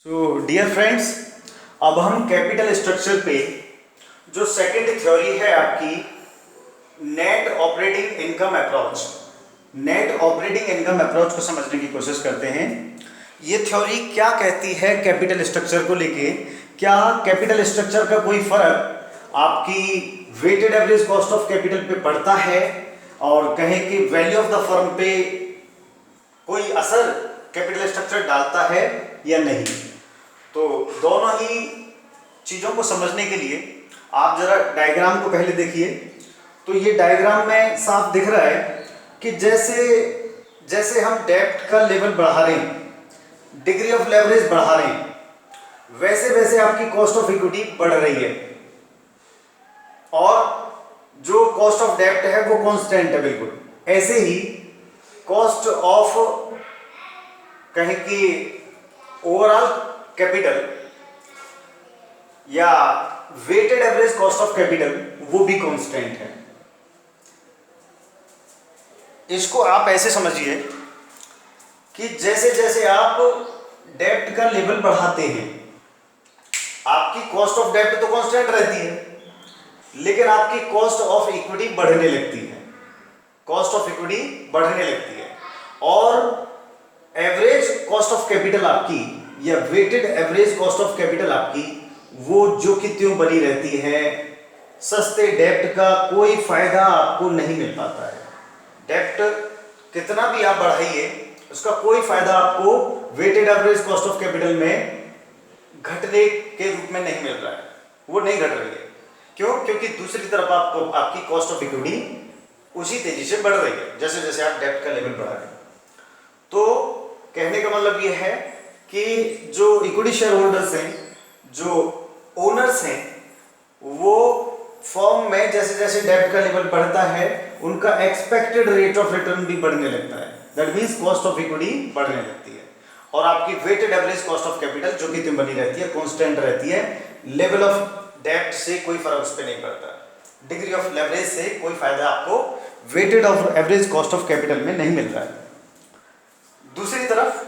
तो dear friends, अब हम कैपिटल स्ट्रक्चर पे जो सेकंड थ्योरी है आपकी नेट ऑपरेटिंग इनकम अप्रोच को समझने की कोशिश करते हैं। ये थ्योरी क्या कहती है कैपिटल स्ट्रक्चर को लेके? क्या कैपिटल स्ट्रक्चर का कोई फर्क आपकी weighted average cost of capital पे पड़ता है, और कहें कि वैल्यू ऑफ द फर्म पे कोई असर कैपिटल स्ट्रक्चर डालता है या नहीं? तो दोनों ही चीज़ों को समझने के लिए आप जरा डायग्राम को पहले देखिए। तो ये डायग्राम में साफ दिख रहा है कि जैसे जैसे हम डेब्ट का लेवल बढ़ा रहे हैं, डिग्री ऑफ लेवरेज बढ़ा रहे हैं, वैसे वैसे आपकी कॉस्ट ऑफ इक्विटी बढ़ रही है और जो कॉस्ट ऑफ डेब्ट है वो कांस्टेंट है बिल्कुल। ऐसे ही कॉस्ट ऑफ कहें कि ओवरऑल कैपिटल या weighted average cost of capital वो भी कांस्टेंट है। इसको आप ऐसे समझिए कि जैसे जैसे आप डेब्ट का लेवल बढ़ाते हैं, आपकी कॉस्ट ऑफ डेब्ट तो कांस्टेंट रहती है, लेकिन आपकी कॉस्ट ऑफ इक्विटी बढ़ने लगती है, और एवरेज कॉस्ट ऑफ कैपिटल आपकी या weighted average cost of capital आपकी वो जो कि त्यों बनी रहती है। सस्ते डेब्ट का कोई फायदा आपको नहीं मिल पाता है। डेब्ट कितना भी आप बढ़ाइए, उसका कोई फायदा आपको weighted average cost of capital में घटने के रूप में नहीं मिल रहा है, वो नहीं घट रही है। क्यों? क्योंकि दूसरी तरफ आपको आपकी कॉस्ट ऑफ इक्विटी उसी तेजी से बढ़ रही है जैसे जैसे आप डेब्ट का लेवल बढ़ा रहे हैं। तो कहने का मतलब ये है कि जो इक्विटी शेयर होल्डर्स हैं, जो ओनर्स हैं, वो फर्म में जैसे जैसे डेब्ट का लेवल बढ़ता है उनका एक्सपेक्टेड रेट ऑफ रिटर्न भी बढ़ने लगता है। That means cost of equity बढ़ने लगती है और आपकी weighted average cost of capital जो कि बनी रहती है, कांस्टेंट रहती है। लेवल ऑफ डेब्ट से कोई फर्क उस पर नहीं पड़ता, डिग्री ऑफ लेवरेज से कोई फायदा आपको weighted of average cost of capital में नहीं मिल रहा है। दूसरी तरफ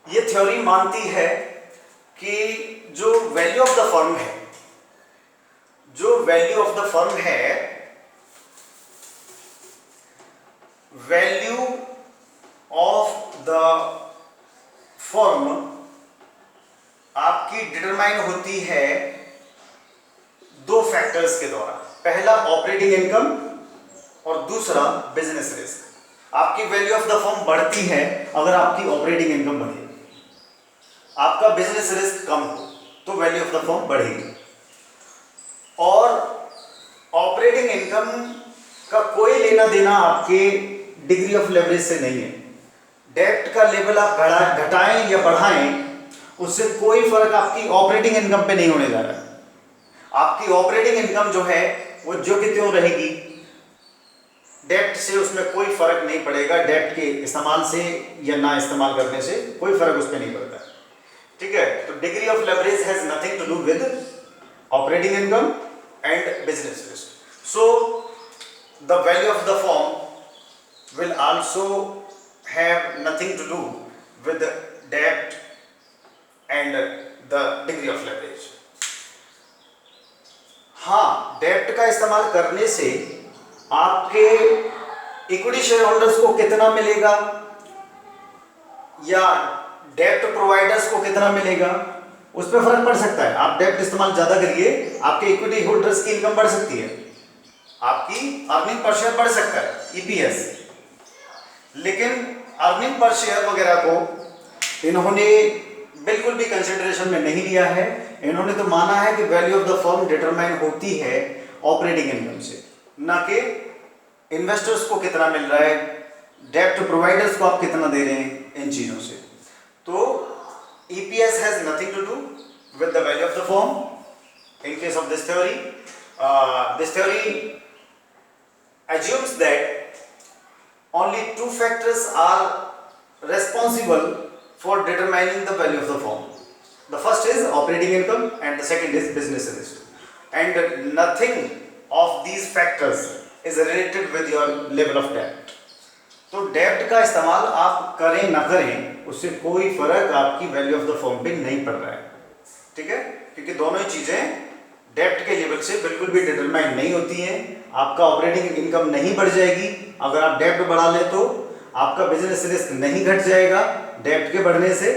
ये थ्योरी मानती है कि जो वैल्यू ऑफ द फर्म है, वैल्यू ऑफ द फर्म आपकी डिटरमाइन होती है दो फैक्टर्स के द्वारा। पहला ऑपरेटिंग इनकम और दूसरा बिजनेस रिस्क। आपकी वैल्यू ऑफ द फर्म बढ़ती है अगर आपकी ऑपरेटिंग इनकम बढ़े, आपका बिजनेस रिस्क कम हो तो वैल्यू ऑफ द फर्म बढ़ेगी। और ऑपरेटिंग इनकम का कोई लेना देना आपके डिग्री ऑफ लेवरेज से नहीं है। डेब्ट का लेवल आप घटाएं या बढ़ाएं, उससे कोई फर्क आपकी ऑपरेटिंग इनकम पे नहीं होने जा रहा है। आपकी ऑपरेटिंग इनकम जो है वो जो कि त्यों रहेगी, डेब्ट से उसमें कोई फर्क नहीं पड़ेगा। डेब्ट के इस्तेमाल से या ना इस्तेमाल करने से कोई फर्क उस पर नहीं पड़ता, ठीक है। तो degree of leverage has nothing to do with operating income and business risk. So the value of the firm will also have nothing to do with डेब्ट and the degree of leverage. हाँ, डेब्ट का इस्तेमाल करने से आपके equity share holders को कितना मिलेगा या डेब्ट प्रोवाइडर्स को कितना मिलेगा, उस पर फर्क पड़ सकता है। आप डेब्ट इस्तेमाल ज्यादा करिए, आपके इक्विटी होल्डर्स की इनकम बढ़ सकती है, आपकी अर्निंग पर शेयर बढ़ सकता है, ईपीएस। लेकिन अर्निंग पर शेयर वगैरह को इन्होंने बिल्कुल भी कंसिडरेशन में नहीं लिया है। इन्होंने तो माना है कि value of the firm determine होती है ऑपरेटिंग इनकम से, ना कि इन्वेस्टर्स को कितना मिल रहा है, डेब्ट प्रोवाइडर्स को आप कितना दे रहे हैं, इन चीजों से। तो EPS has nothing to do with the value of the firm in case of this theory. This theory assumes that only two factors are responsible for determining the value of the firm. The first is operating income and the second is business risk. And nothing of these factors is related with your level of debt. तो डेब्ट का इस्तेमाल आप करें ना करें उससे कोई फर्क आपकी वैल्यू ऑफ द फर्म पे नहीं पड़ रहा है, ठीक है, क्योंकि दोनों ही चीजें डेब्ट के लेवल से बिल्कुल भी डिटरमाइन नहीं होती हैं। आपका ऑपरेटिंग इनकम नहीं बढ़ जाएगी अगर आप डेब्ट बढ़ा ले, तो आपका बिजनेस रिस्क नहीं घट जाएगा डेब्ट के बढ़ने से,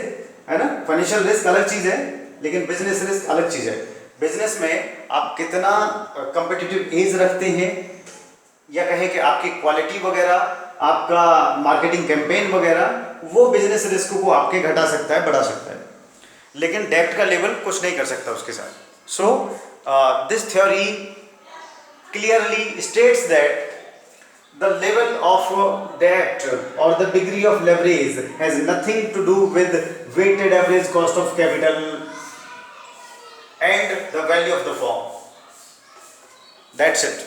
है ना। फाइनेंशियल रिस्क अलग चीज है लेकिन बिजनेस रिस्क अलग चीज है। बिजनेस में आप कितना कंपिटिटिव एज रखते हैं या कहें कि आपकी क्वालिटी वगैरह, आपका मार्केटिंग कैंपेन वगैरह, वो बिजनेस रिस्क को आपके घटा सकता है, बढ़ा सकता है, लेकिन डेब्ट का लेवल कुछ नहीं कर सकता उसके साथ। So this theory clearly states that the level of debt or the degree of leverage has nothing to do with weighted average cost of capital and the value of the firm. That's it.